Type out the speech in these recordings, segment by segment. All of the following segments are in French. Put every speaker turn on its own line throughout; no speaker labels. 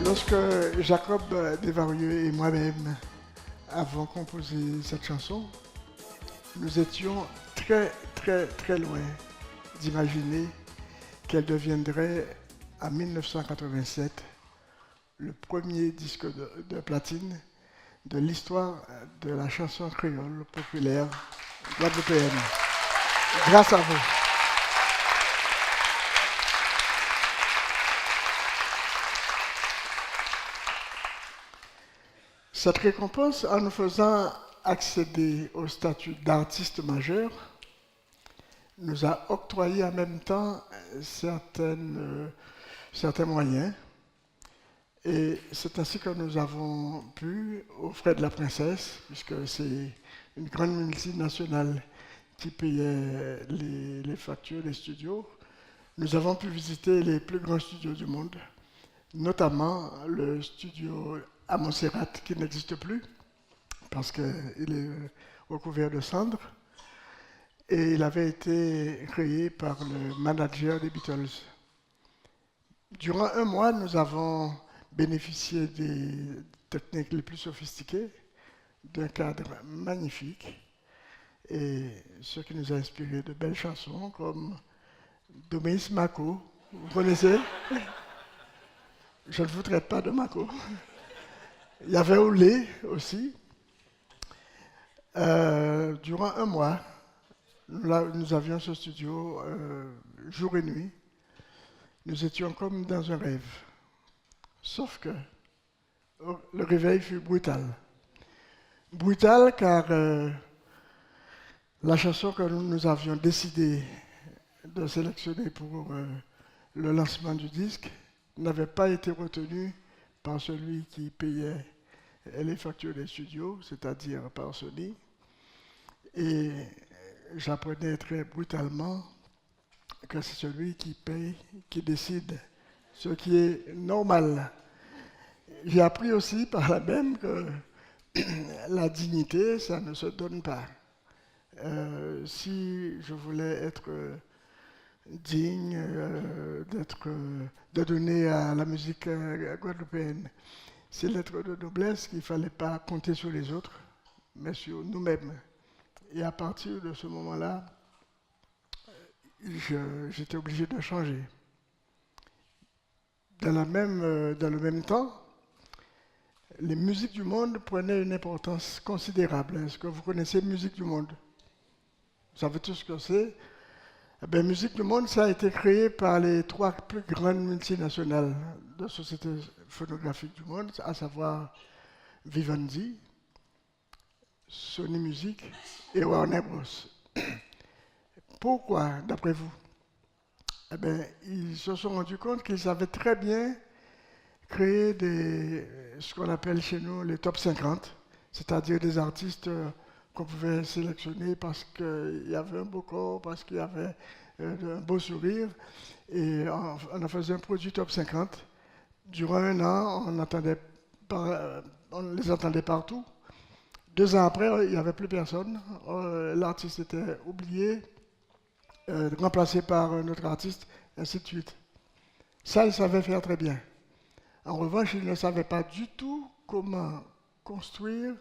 Lorsque Jacob Desvarieux et moi-même avons composé cette chanson, nous étions très loin d'imaginer qu'elle deviendrait en 1987 le premier disque de platine de l'histoire de la chanson créole populaire guadeloupéenne. Grâce à vous. Cette récompense, en nous faisant accéder au statut d'artiste majeur, nous a octroyé en même temps certains moyens. Et c'est ainsi que nous avons pu, aux frais de la princesse, puisque c'est une grande multinationale qui payait les factures des studios, nous avons pu visiter les plus grands studios du monde, notamment le studio à Montserrat qui n'existe plus, parce qu'il est recouvert de cendres, et il avait été créé par le manager des Beatles. Durant un mois, nous avons bénéficié des techniques les plus sophistiquées, d'un cadre magnifique, et ce qui nous a inspiré de belles chansons comme Doméis Mako. Vous connaissez? Je ne vous traite pas de Mako. Il y avait Olé aussi. Durant un mois, nous avions ce studio jour et nuit. Nous étions comme dans un rêve. Sauf que le réveil fut brutal. Brutal car la chanson que nous avions décidé de sélectionner pour le lancement du disque n'avait pas été retenue par celui qui payait les factures des studios, c'est-à-dire par Sony. Et j'apprenais très brutalement que c'est celui qui paye qui décide, ce qui est normal. J'ai appris aussi par là même que la dignité, ça ne se donne pas. Si je voulais être digne de donner à la musique guadeloupéenne ces lettres de noblesse, qu'il ne fallait pas compter sur les autres, mais sur nous-mêmes. Et à partir de ce moment-là, j'étais obligé de changer. Dans le même temps, les musiques du monde prenaient une importance considérable. Est-ce que vous connaissez Musique du monde? Vous savez tout ce que c'est? Eh bien, Musique du monde, ça a été créé par les 3 plus grandes multinationales de sociétés phonographiques du monde, à savoir Vivendi, Sony Music et Warner Bros. Pourquoi, d'après vous? Eh bien, ils se sont rendus compte qu'ils savaient très bien créer ce qu'on appelle chez nous les top 50, c'est-à-dire des artistes qu'on pouvait sélectionner parce qu'il y avait un beau corps, parce qu'il y avait un beau sourire, et on en faisait un produit top 50. Durant un an, on les entendait partout. 2 ans après, il n'y avait plus personne. L'artiste était oublié, remplacé par un autre artiste, ainsi de suite. Ça, ils savaient faire très bien. En revanche, ils ne savaient pas du tout comment construire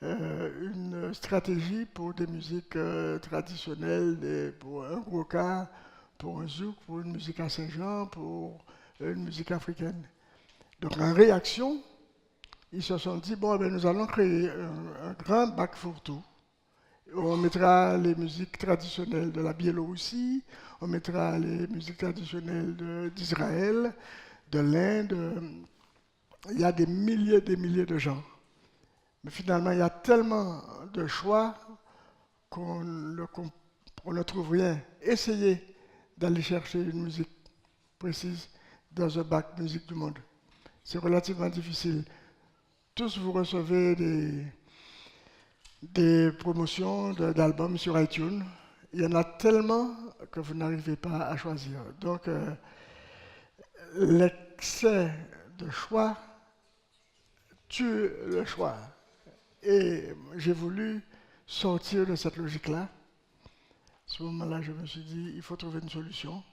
une stratégie pour des musiques traditionnelles, pour un gwoka, pour un zouk, pour une musique à Saint-Jean, pour une musique africaine. Donc en réaction, ils se sont dit, bon, ben, nous allons créer un grand bac fourre-tout. On mettra les musiques traditionnelles de la Biélorussie, on mettra les musiques traditionnelles d'Israël, de l'Inde. Il y a des milliers de gens. Mais finalement, il y a tellement de choix qu'on ne trouve rien. Essayez d'aller chercher une musique précise dans un bac musique du monde. C'est relativement difficile. Tous vous recevez des promotions d'albums sur iTunes. Il y en a tellement que vous n'arrivez pas à choisir. Donc, l'excès de choix tue le choix. Et j'ai voulu sortir de cette logique-là. À ce moment-là, je me suis dit, il faut trouver une solution.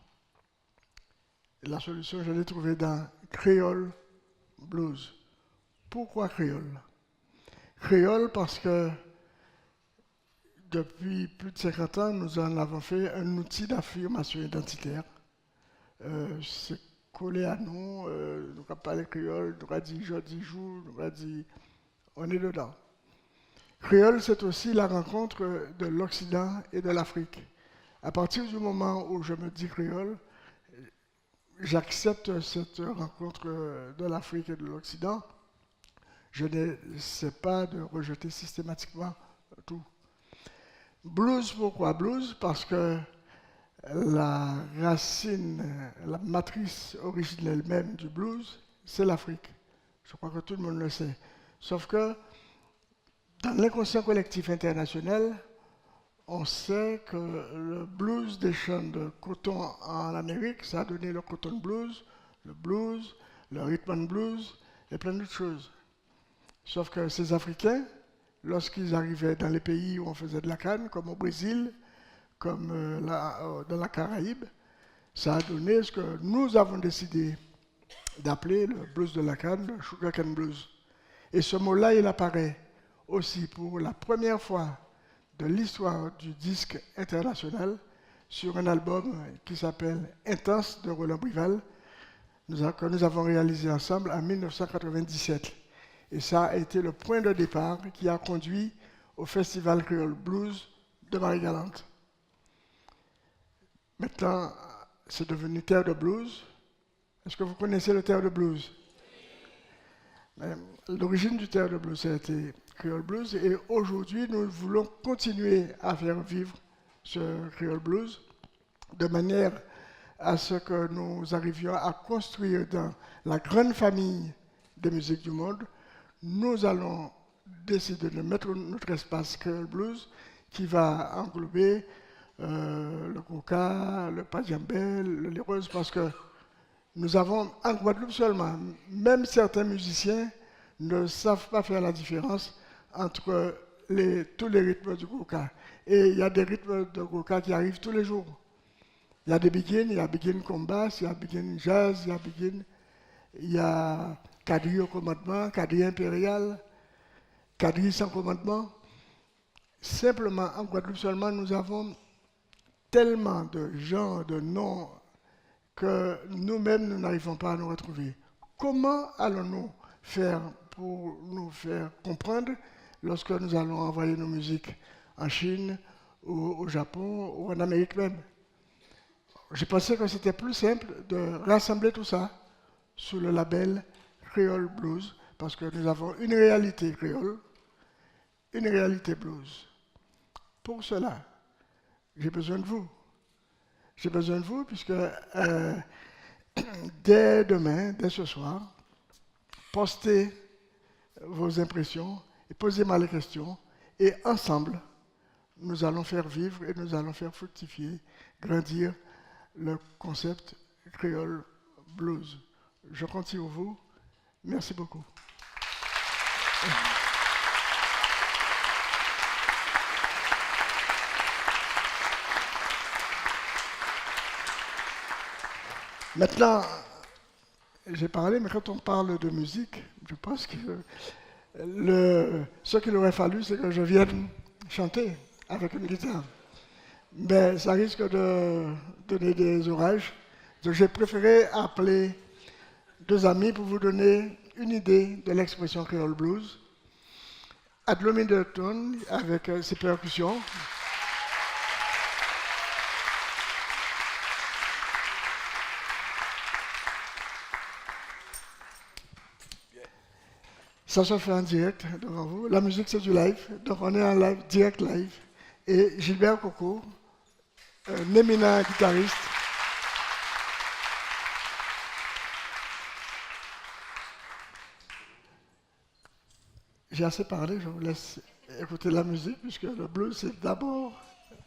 Et la solution, je l'ai trouvée dans Créole blues. Pourquoi créole? Créole parce que depuis plus de 50 ans, nous en avons fait un outil d'affirmation identitaire. C'est collé à nous, nous avons parlé créole, nous avons dit jeudi jour, nous avons dit on est dedans. Créole, c'est aussi la rencontre de l'Occident et de l'Afrique. À partir du moment où je me dis créole, j'accepte cette rencontre de l'Afrique et de l'Occident. Je n'essaie pas de rejeter systématiquement tout. Blues, pourquoi blues? Parce que la racine, la matrice originelle même du blues, c'est l'Afrique. Je crois que tout le monde le sait. Sauf que dans l'inconscient collectif international, on sait que le blues des champs de coton en Amérique, ça a donné le cotton blues, le rhythm and blues et plein d'autres choses. Sauf que ces Africains, lorsqu'ils arrivaient dans les pays où on faisait de la canne, comme au Brésil, comme dans la Caraïbe, ça a donné ce que nous avons décidé d'appeler le blues de la canne, le sugar cane blues. Et ce mot-là, il apparaît aussi pour la première fois de l'histoire du disque international sur un album qui s'appelle Intense de Roland Brival, que nous avons réalisé ensemble en 1997. Et ça a été le point de départ qui a conduit au Festival Creole Blues de Marie-Galante. Maintenant, c'est devenu Terre de Blues. Est-ce que vous connaissez le Terre de Blues? L'origine du Terre de Blues, ça a été Creole Blues. Et aujourd'hui, nous voulons continuer à faire vivre ce Creole Blues de manière à ce que nous arrivions à construire dans la grande famille des musiques du monde. Nous allons décider de mettre notre espace Creole Blues qui va englober le coca, le pajambel, le lireuse, parce que nous avons en Guadeloupe seulement, même certains musiciens ne savent pas faire la différence entre tous les rythmes du coca. Et il y a des rythmes de coca qui arrivent tous les jours. Il y a des begin, il y a begin combat, il y a begin jazz, il y a quadrille au commandement, quadrille impérial, quadrille sans commandement. Simplement, en Guadeloupe seulement, nous avons tellement de genres, de noms, que nous-mêmes, nous n'arrivons pas à nous retrouver. Comment allons-nous faire pour nous faire comprendre lorsque nous allons envoyer nos musiques en Chine, ou au Japon, ou en Amérique même? J'ai pensé que c'était plus simple de rassembler tout ça sous le label Creole Blues, parce que nous avons une réalité créole, une réalité blues. Pour cela, j'ai besoin de vous. J'ai besoin de vous puisque dès demain, dès ce soir, postez vos impressions et posez-moi les questions. Et ensemble, nous allons faire vivre et nous allons faire fructifier, grandir le concept Creole Blues. Je compte sur vous. Merci beaucoup. Maintenant, j'ai parlé, mais quand on parle de musique, je pense que ce qu'il aurait fallu, c'est que je vienne chanter avec une guitare. Mais ça risque de donner des orages. Donc j'ai préféré appeler deux amis pour vous donner une idée de l'expression Creole Blues. Adlo Middleton avec ses percussions. Ça se fait en direct devant vous. La musique, c'est du live. Donc, on est en live, direct live. Et Gilbert Coco, un éminent guitariste. J'ai assez parlé, je vous laisse écouter la musique, puisque le blues, c'est d'abord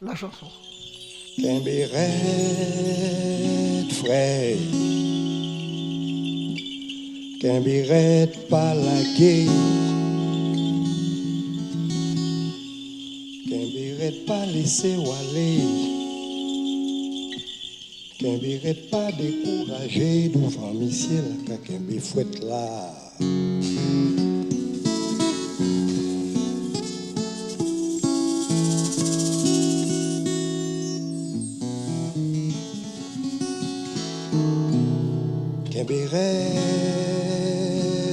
la chanson.
Cambiret, frère. Cambiret pas la gué. Cambiret pas laisser aller. Qu'embirette pas découragé devant monsieur la qu'embé fouette là. Qu'embirette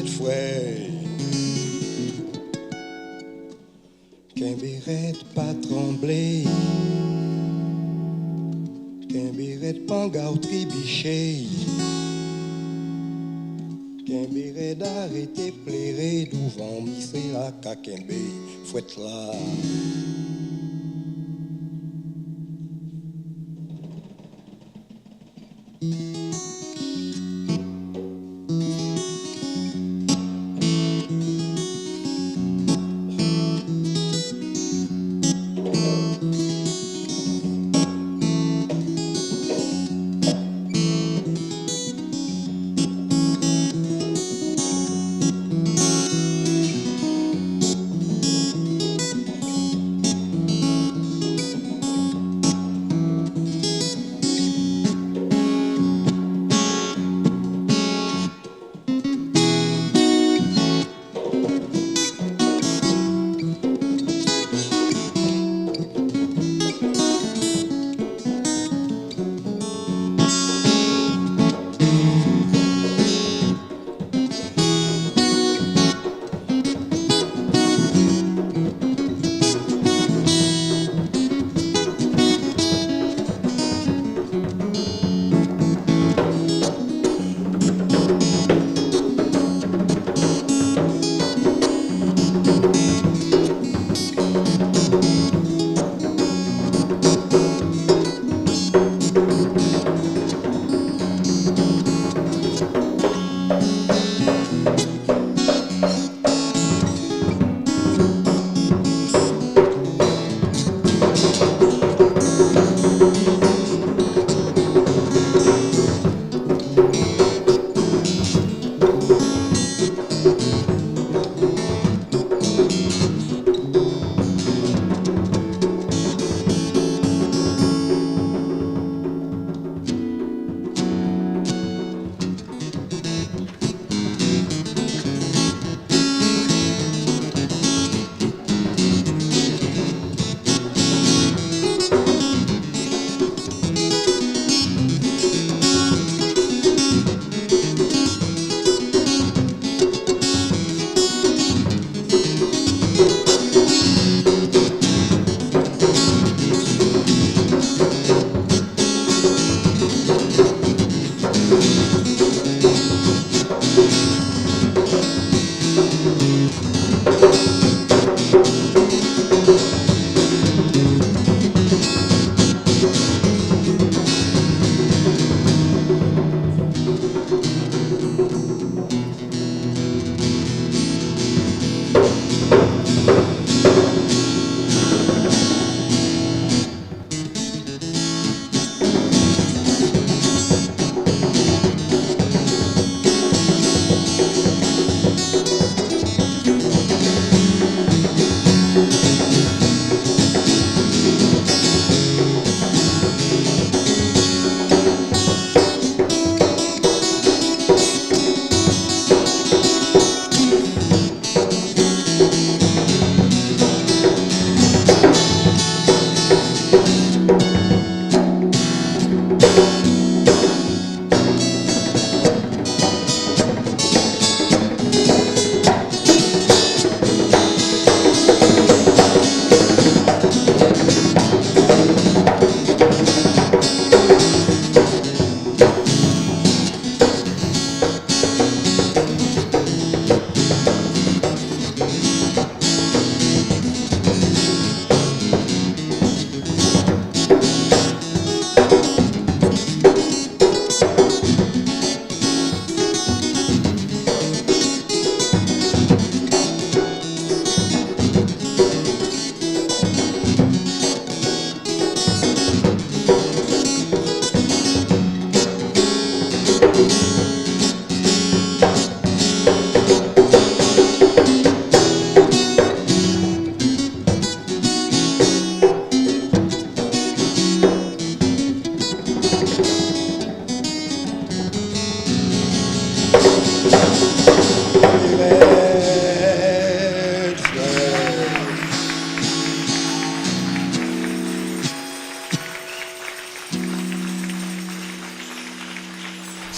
fouette. Qu'embirette pas trembler. Qu'embirette pas gao tribiché. Qu'embirette d'arrêter plairer devant monsieur la qu'embé fouette là.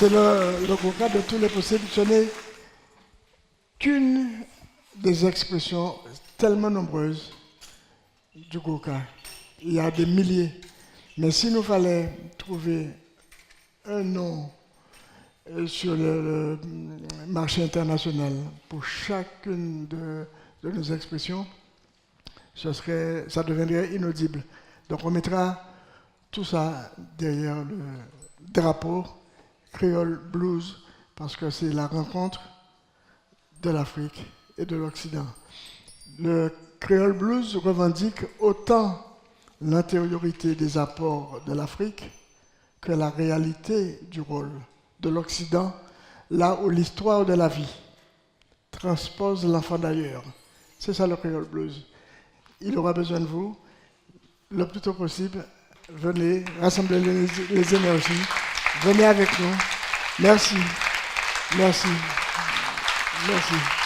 c'est le Goka de tous les possibles. Ce n'est qu'une des expressions tellement nombreuses du Goka. Il y a des milliers. Mais s'il nous fallait trouver un nom sur le marché international pour chacune de nos expressions, ça deviendrait inaudible. Donc on mettra tout ça derrière le drapeau Creole Blues parce que c'est la rencontre de l'Afrique et de l'Occident. Le Creole Blues revendique autant l'antériorité des apports de l'Afrique que la réalité du rôle de l'Occident, là où l'histoire de la vie transpose l'enfant d'ailleurs. C'est ça le Creole Blues. Il aura besoin de vous le plus tôt possible. Venez, rassemblez les énergies. Venez avec nous. Merci. Merci. Merci.